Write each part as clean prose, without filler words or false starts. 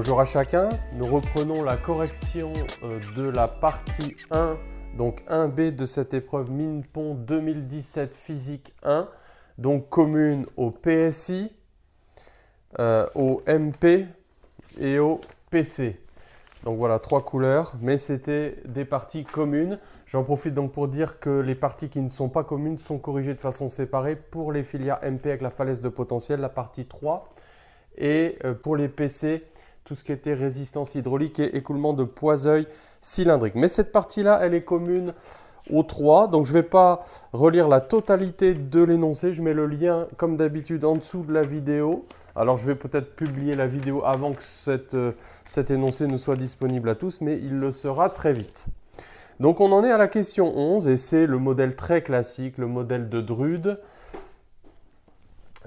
Bonjour à chacun, nous reprenons la correction de la partie 1, donc 1B de cette épreuve MINPON 2017 Physique 1, donc commune au PSI, au MP et au PC. Donc voilà, 3 couleurs, mais c'était des parties communes. J'en profite donc pour dire que les parties qui ne sont pas communes sont corrigées de façon séparée pour les filières MP avec la falaise de potentiel, la partie 3, et pour les PC, tout ce qui était résistance hydraulique et écoulement de poids-œil cylindrique. Mais cette partie-là, elle est commune aux 3, donc je ne vais pas relire la totalité de l'énoncé. Je mets le lien, comme d'habitude, en dessous de la vidéo. Alors, je vais peut-être publier la vidéo avant que cet énoncé ne soit disponible à tous, mais il le sera très vite. Donc, on en est à la question 11, et c'est le modèle très classique, le modèle de Drude.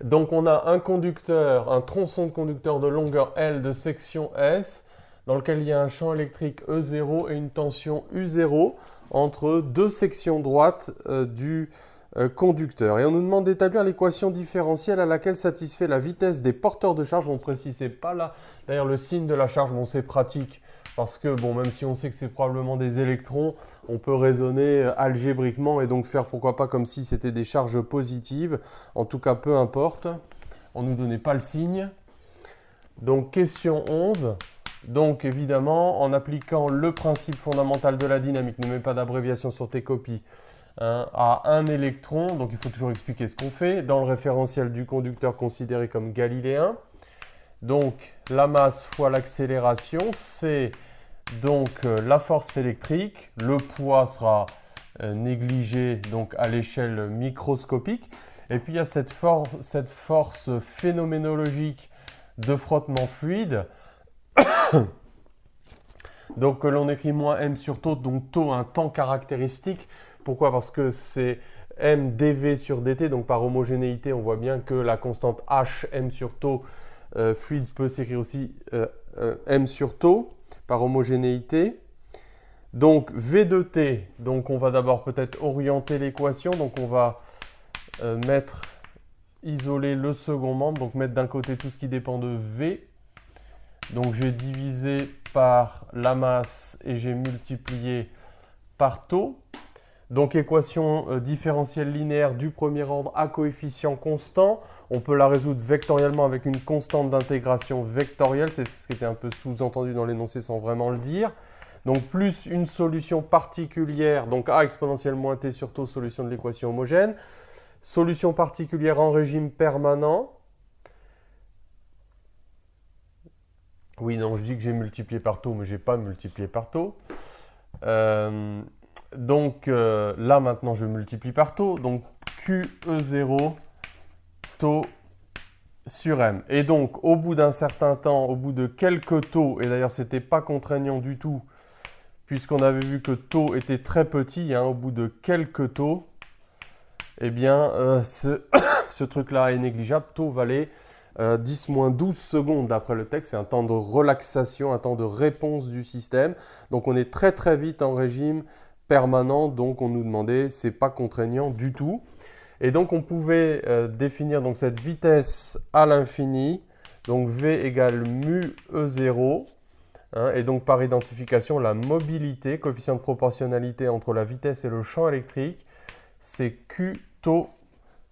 Donc, on a un conducteur, un tronçon de conducteur de longueur L de section S, dans lequel il y a un champ électrique E0 et une tension U0 entre deux sections droites du conducteur. Et on nous demande d'établir l'équation différentielle à laquelle satisfait la vitesse des porteurs de charge. On ne précisait pas là, d'ailleurs, le signe de la charge, bon, c'est pratique. Parce que, bon, même si on sait que c'est probablement des électrons, on peut raisonner algébriquement et donc faire pourquoi pas comme si c'était des charges positives. En tout cas, peu importe. On ne nous donnait pas le signe. Donc, question 11. Donc, évidemment, en appliquant le principe fondamental de la dynamique, ne mets pas d'abréviation sur tes copies, hein, à un électron, donc il faut toujours expliquer ce qu'on fait, dans le référentiel du conducteur considéré comme galiléen. Donc, la masse fois l'accélération, c'est donc la force électrique. Le poids sera négligé donc à l'échelle microscopique. Et puis, il y a cette force phénoménologique de frottement fluide. Donc, que l'on écrit moins m sur taux, donc taux, un temps caractéristique. Pourquoi? Parce que c'est m dv sur dt, donc par homogénéité, on voit bien que la constante h, m sur taux, fluide peut s'écrire aussi m sur taux par homogénéité. Donc V de t, donc on va d'abord peut-être orienter l'équation, donc on va isoler le second membre, donc mettre d'un côté tout ce qui dépend de V. Donc j'ai divisé par la masse et j'ai multiplié par taux. Donc équation différentielle linéaire du premier ordre à coefficient constant. On peut la résoudre vectoriellement avec une constante d'intégration vectorielle. C'est ce qui était un peu sous-entendu dans l'énoncé sans vraiment le dire. Donc plus une solution particulière, donc A exponentielle moins T sur taux, solution de l'équation homogène. Solution particulière en régime permanent. Oui, non, je dis que j'ai multiplié par taux, mais je n'ai pas multiplié par taux. Donc là, maintenant, je multiplie par taux. Donc QE0 taux sur M. Et donc, au bout d'un certain temps, au bout de quelques taux, et d'ailleurs, ce n'était pas contraignant du tout, puisqu'on avait vu que taux était très petit, hein, au bout de quelques taux, eh bien, ce truc-là est négligeable. Taux valait 10-12 secondes d'après le texte. C'est un temps de relaxation, un temps de réponse du système. Donc, on est très très vite en régime permanent, donc on nous demandait, c'est pas contraignant du tout. Et donc on pouvait définir donc cette vitesse à l'infini, donc V égale mu E0, hein, et donc par identification la mobilité, coefficient de proportionnalité entre la vitesse et le champ électrique, c'est Q taux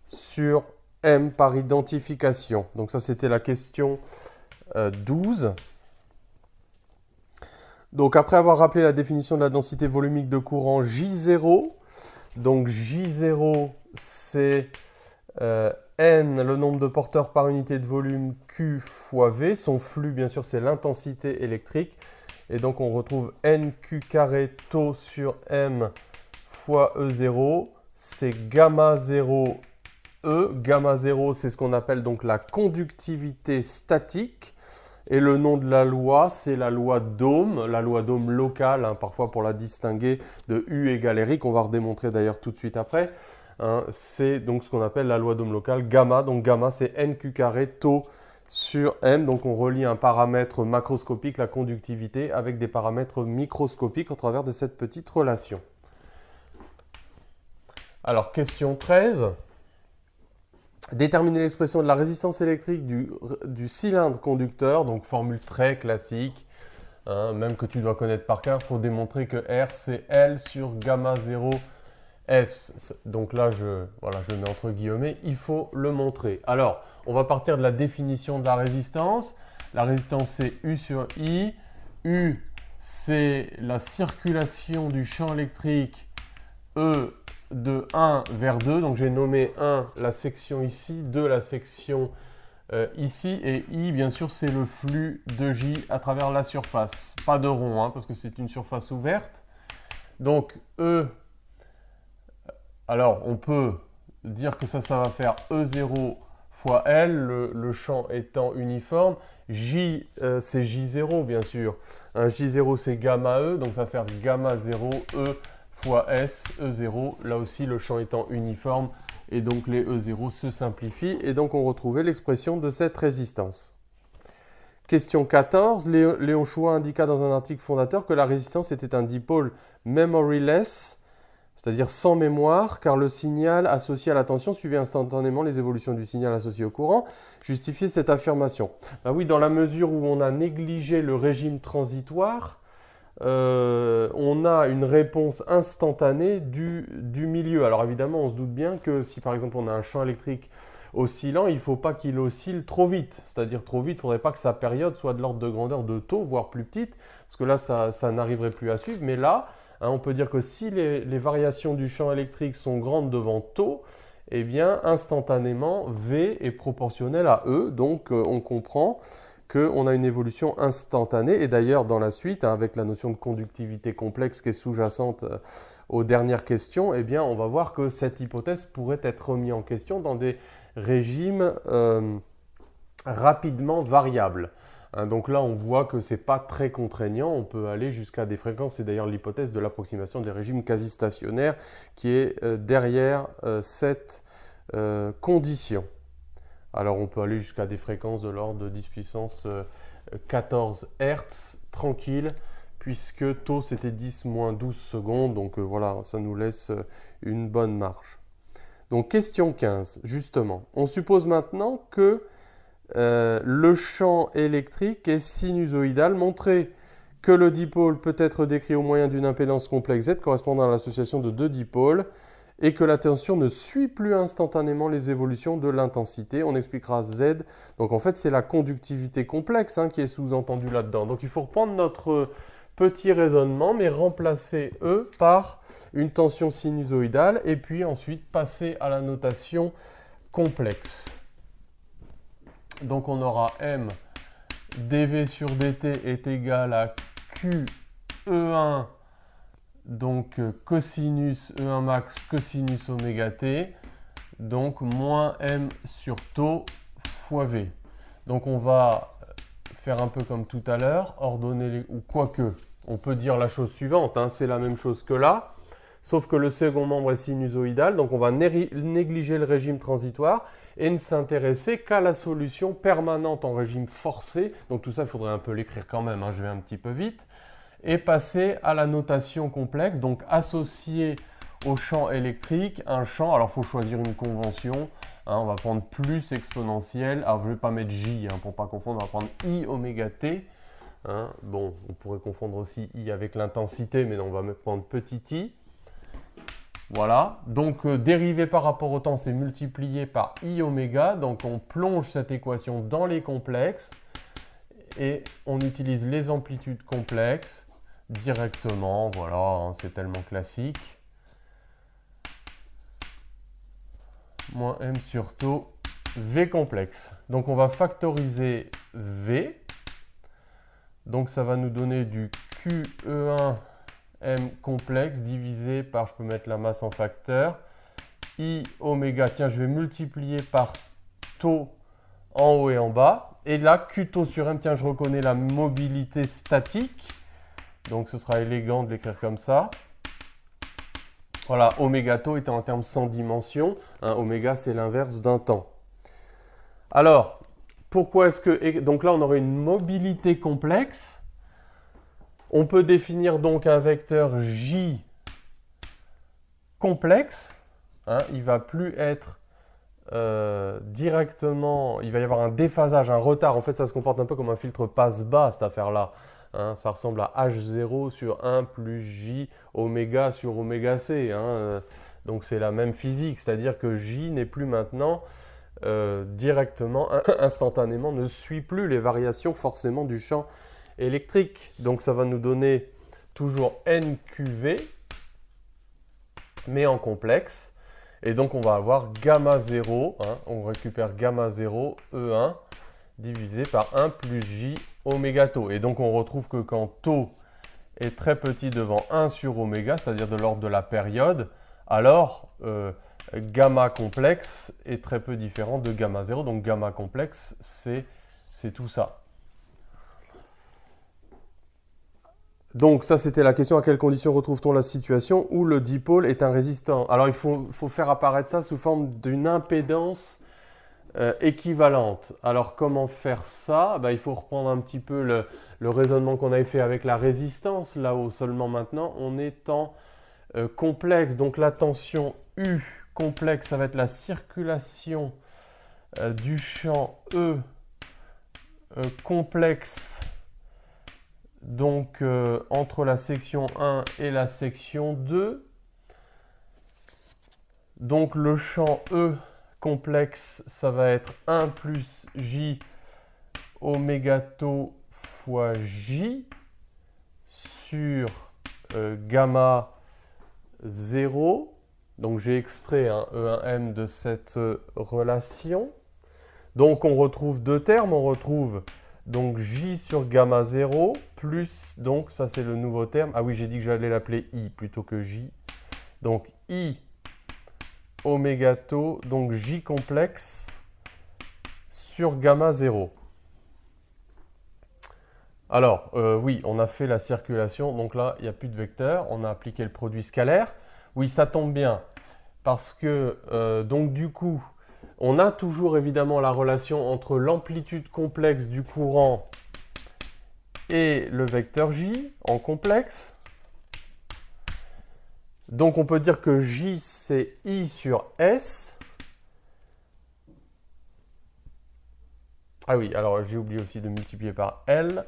sur M par identification. Donc ça c'était la question 12. Donc après avoir rappelé la définition de la densité volumique de courant J0, donc J0 c'est N, le nombre de porteurs par unité de volume Q fois V, son flux bien sûr c'est l'intensité électrique, et donc on retrouve NQ carré taux sur M fois E0, c'est gamma 0 E, gamma 0 c'est ce qu'on appelle donc la conductivité statique. Et le nom de la loi, c'est la loi d'Ohm locale, hein, parfois pour la distinguer de U égale RI, qu'on va redémontrer d'ailleurs tout de suite après. Hein, c'est donc ce qu'on appelle la loi d'Ohm locale, gamma. Donc gamma, c'est NQ carré taux sur M. Donc on relie un paramètre macroscopique, la conductivité, avec des paramètres microscopiques au travers de cette petite relation. Alors, question 13. Déterminer l'expression de la résistance électrique du cylindre conducteur, donc formule très classique, hein, même que tu dois connaître par cœur. Il faut démontrer que R, c'est L sur gamma 0 S. Donc là, voilà, je le mets entre guillemets, il faut le montrer. Alors, on va partir de la définition de la résistance. La résistance, c'est U sur I. U, c'est la circulation du champ électrique E de 1 vers 2. Donc j'ai nommé 1 la section ici, 2 la section ici. Et I, bien sûr, c'est le flux de J à travers la surface. Pas de rond, hein, parce que c'est une surface ouverte. Donc E, alors on peut dire que ça va faire E0 fois L, le champ étant uniforme. J, c'est J0, bien sûr. Un J0, c'est gamma E, donc ça va faire gamma 0 E fois S, E0. Là aussi, le champ étant uniforme, et donc les E0 se simplifient. Et donc, on retrouvait l'expression de cette résistance. Question 14. Léon Chouat indiqua dans un article fondateur que la résistance était un dipôle memoryless, c'est-à-dire sans mémoire, car le signal associé à la tension suivait instantanément les évolutions du signal associé au courant. Justifier cette affirmation. Ben oui, dans la mesure où on a négligé le régime transitoire, on a une réponse instantanée du milieu. Alors évidemment, on se doute bien que si par exemple on a un champ électrique oscillant, il ne faut pas qu'il oscille trop vite. C'est-à-dire trop vite, il ne faudrait pas que sa période soit de l'ordre de grandeur de tau, voire plus petite, parce que là, ça n'arriverait plus à suivre. Mais là, hein, on peut dire que si les variations du champ électrique sont grandes devant tau, eh bien instantanément, V est proportionnel à E. Donc on comprend qu'on a une évolution instantanée. Et d'ailleurs, dans la suite, hein, avec la notion de conductivité complexe qui est sous-jacente aux dernières questions, eh bien, on va voir que cette hypothèse pourrait être remise en question dans des régimes rapidement variables. Hein, donc là, on voit que ce n'est pas très contraignant. On peut aller jusqu'à des fréquences. C'est d'ailleurs l'hypothèse de l'approximation des régimes quasi-stationnaires qui est derrière cette condition. Alors on peut aller jusqu'à des fréquences de l'ordre de 10 puissance 14 Hz, tranquille, puisque taux c'était 10 moins 12 secondes, donc voilà, ça nous laisse une bonne marge. Donc question 15, justement, on suppose maintenant que le champ électrique est sinusoïdal, montrer que le dipôle peut être décrit au moyen d'une impédance complexe Z correspondant à l'association de deux dipôles, et que la tension ne suit plus instantanément les évolutions de l'intensité. On expliquera Z. Donc en fait, c'est la conductivité complexe hein, qui est sous-entendue là-dedans. Donc il faut reprendre notre petit raisonnement, mais remplacer E par une tension sinusoïdale, et puis ensuite passer à la notation complexe. Donc on aura M dV sur dt est égal à QE1, donc cosinus E1 max cosinus oméga t, donc moins M sur tau fois V. Donc on va faire un peu comme tout à l'heure, ordonner ou quoique, on peut dire la chose suivante, hein, c'est la même chose que là, sauf que le second membre est sinusoïdal, donc on va négliger le régime transitoire et ne s'intéresser qu'à la solution permanente en régime forcé. Donc tout ça, il faudrait un peu l'écrire quand même, hein, je vais un petit peu vite. Et passer à la notation complexe, donc associer au champ électrique un champ, alors il faut choisir une convention, hein, on va prendre plus exponentiel, alors je ne vais pas mettre J hein, pour ne pas confondre, on va prendre I oméga t, hein. Bon, on pourrait confondre aussi I avec l'intensité, mais non, on va prendre petit i. Voilà, donc dérivé par rapport au temps, c'est multiplié par I oméga, donc on plonge cette équation dans les complexes et on utilise les amplitudes complexes directement, voilà, hein, c'est tellement classique. Moins M sur tau, V complexe. Donc on va factoriser V, donc ça va nous donner du QE1 M complexe divisé par, je peux mettre la masse en facteur, I oméga, tiens je vais multiplier par tau en haut et en bas, et là Q tau sur M, tiens je reconnais la mobilité statique, donc ce sera élégant de l'écrire comme ça. Voilà, oméga tau étant en termes sans dimension, hein, oméga c'est l'inverse d'un temps. Alors, pourquoi est-ce que... Donc là on aurait une mobilité complexe. On peut définir donc un vecteur J complexe, hein, il ne va plus être directement, il va y avoir un déphasage, un retard. En fait, ça se comporte un peu comme un filtre passe-bas, cette affaire-là. Hein, ça ressemble à H0 sur 1 plus J oméga sur oméga C. Hein, donc c'est la même physique, c'est-à-dire que J n'est plus maintenant directement, instantanément, ne suit plus les variations forcément du champ électrique. Donc ça va nous donner toujours NQV, mais en complexe. Et donc on va avoir gamma 0, hein, on récupère gamma 0, E1, divisé par 1 plus J oméga tau. Et donc on retrouve que quand tau est très petit devant 1 sur oméga, c'est-à-dire de l'ordre de la période, alors gamma complexe est très peu différent de gamma 0. Donc gamma complexe, c'est tout ça. Donc ça, c'était la question: à quelles conditions retrouve-t-on la situation où le dipôle est un résistant? Alors il faut faire apparaître ça sous forme d'une impédance équivalente. Alors comment faire ça? Il faut reprendre un petit peu le raisonnement qu'on avait fait avec la résistance, là-haut. Seulement maintenant, on est en complexe. Donc la tension U complexe, ça va être la circulation du champ E complexe, donc entre la section 1 et la section 2. Donc le champ E complexe, ça va être 1 plus J oméga tau fois J sur gamma 0. Donc j'ai extrait un E1M de cette relation. Donc on retrouve deux termes, on retrouve donc J sur gamma 0 plus, donc ça c'est le nouveau terme. Ah oui, j'ai dit que j'allais l'appeler I plutôt que J. Donc I oméga tau, donc J complexe sur gamma 0. Alors, oui, on a fait la circulation, donc là, il n'y a plus de vecteur, on a appliqué le produit scalaire. Oui, ça tombe bien, parce que, donc du coup, on a toujours évidemment la relation entre l'amplitude complexe du courant et le vecteur J en complexe. Donc on peut dire que J, c'est I sur S. Ah oui, alors j'ai oublié aussi de multiplier par L.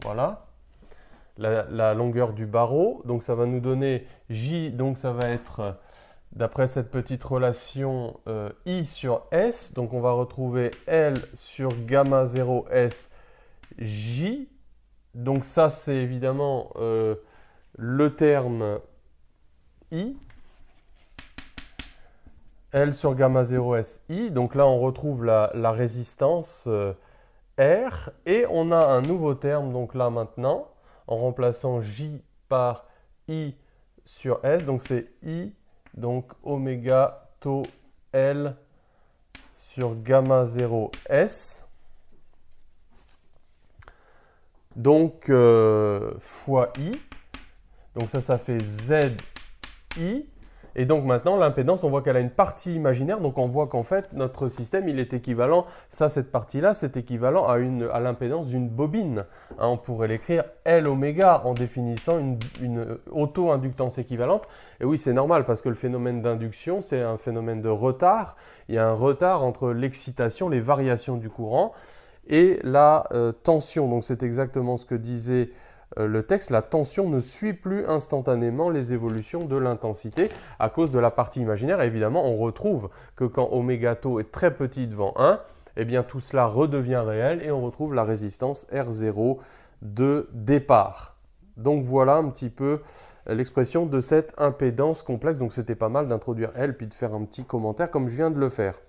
Voilà. La longueur du barreau. Donc ça va nous donner J, donc ça va être, d'après cette petite relation, I sur S. Donc on va retrouver L sur gamma 0 S J. Donc ça, c'est évidemment le terme I. L sur gamma 0 S I. Donc là, on retrouve la résistance R. Et on a un nouveau terme, donc là maintenant, en remplaçant J par I sur S. Donc c'est I, donc oméga tau L sur gamma 0 S. Donc fois I. Donc ça fait ZI. Et donc maintenant, l'impédance, on voit qu'elle a une partie imaginaire. Donc on voit qu'en fait, notre système, il est équivalent, cette partie-là, c'est équivalent à l'impédance d'une bobine. Hein, on pourrait l'écrire L oméga en définissant une auto-inductance équivalente. Et oui, c'est normal parce que le phénomène d'induction, c'est un phénomène de retard. Il y a un retard entre l'excitation, les variations du courant et la tension. Donc c'est exactement ce que disait le texte. La tension ne suit plus instantanément les évolutions de l'intensité à cause de la partie imaginaire. Et évidemment, on retrouve que quand oméga tau est très petit devant 1, eh bien tout cela redevient réel et on retrouve la résistance R0 de départ. Donc voilà un petit peu l'expression de cette impédance complexe. Donc c'était pas mal d'introduire L puis de faire un petit commentaire comme je viens de le faire.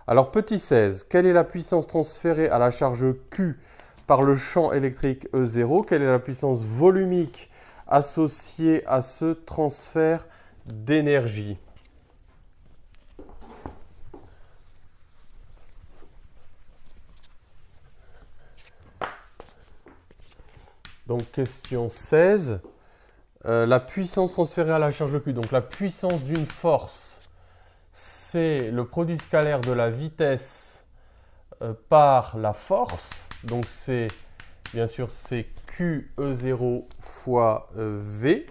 Alors petit 16, quelle est la puissance transférée à la charge Q par le champ électrique E0? Quelle est la puissance volumique associée à ce transfert d'énergie? Donc question 16, la puissance transférée à la charge Q. Donc la puissance d'une force, c'est le produit scalaire de la vitesse par la force. Donc c'est bien sûr c'est QE0 fois V.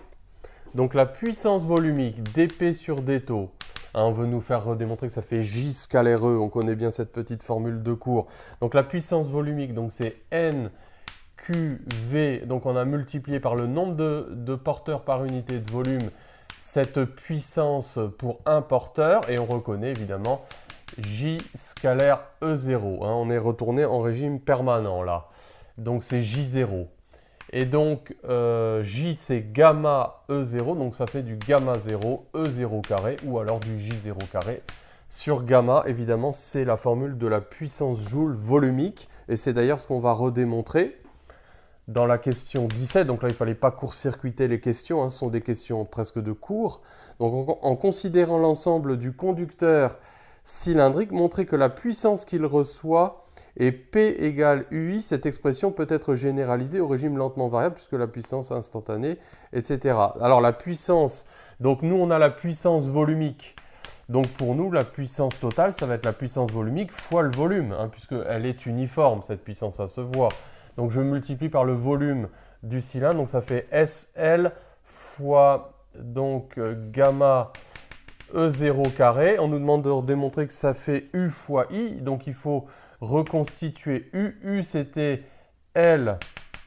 Donc la puissance volumique dP sur d tau, Hein, on veut nous faire démontrer que ça fait J scalaire E. On connaît bien cette petite formule de cours. Donc la puissance volumique, donc c'est NQV. Donc on a multiplié par le nombre de porteurs par unité de volume cette puissance pour un porteur. Et on reconnaît évidemment J scalaire E0. Hein, on est retourné en régime permanent là. Donc c'est J0. Et donc J c'est gamma E0, donc ça fait du gamma 0, E0 carré, ou alors du J0 carré sur gamma. Évidemment, c'est la formule de la puissance joule volumique. Et c'est d'ailleurs ce qu'on va redémontrer dans la question 17. Donc là, il ne fallait pas court-circuiter les questions, hein, ce sont des questions presque de cours. Donc en considérant l'ensemble du conducteur cylindrique, montrer que la puissance qu'il reçoit est P égale UI. Cette expression peut être généralisée au régime lentement variable puisque la puissance instantanée, etc. Alors la puissance, donc nous on a la puissance volumique. Donc pour nous, la puissance totale, ça va être la puissance volumique fois le volume, hein, puisqu'elle est uniforme, cette puissance, ça se voit. Donc je multiplie par le volume du cylindre, donc ça fait SL fois donc, gamma E0 carré. On nous demande de démontrer que ça fait U fois I, donc il faut reconstituer U. U c'était L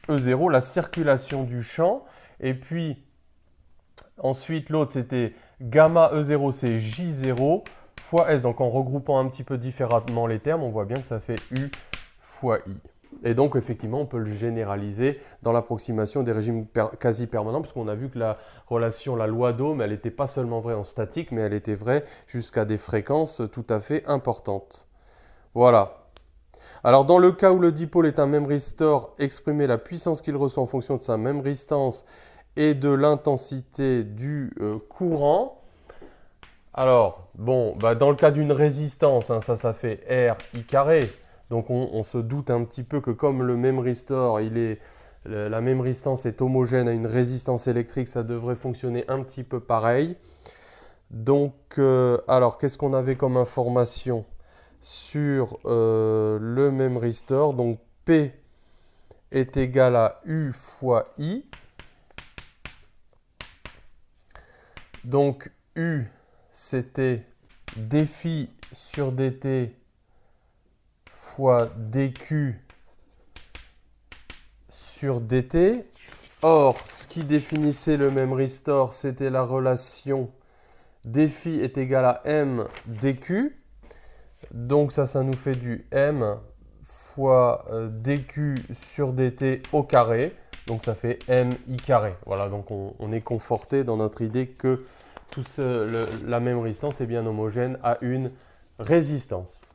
E0, la circulation du champ. Et puis ensuite l'autre c'était gamma E0, c'est J0 fois S. Donc en regroupant un petit peu différemment les termes, on voit bien que ça fait U fois I. Et donc effectivement, on peut le généraliser dans l'approximation des régimes quasi permanents, puisqu'on a vu que la relation, la loi d'Ohm, elle n'était pas seulement vraie en statique, mais elle était vraie jusqu'à des fréquences tout à fait importantes. Voilà. Alors dans le cas où le dipôle est un memristor, exprimer la puissance qu'il reçoit en fonction de sa memristance et de l'intensité du courant. Alors, bon, dans le cas d'une résistance, hein, ça fait R I carré. Donc on se doute un petit peu que comme le memristor, la memristance est homogène à une résistance électrique, ça devrait fonctionner un petit peu pareil. Donc, alors qu'est-ce qu'on avait comme information sur le memristor? Donc P est égal à U fois I. Donc U, c'était dφ sur dt fois dq sur dt. Or, ce qui définissait le memristor, c'était la relation dφ est égal à m dq. Donc ça nous fait du m fois dq sur dt au carré. Donc ça fait mi carré. Voilà, donc on est conforté dans notre idée que la memristance est bien homogène à une résistance.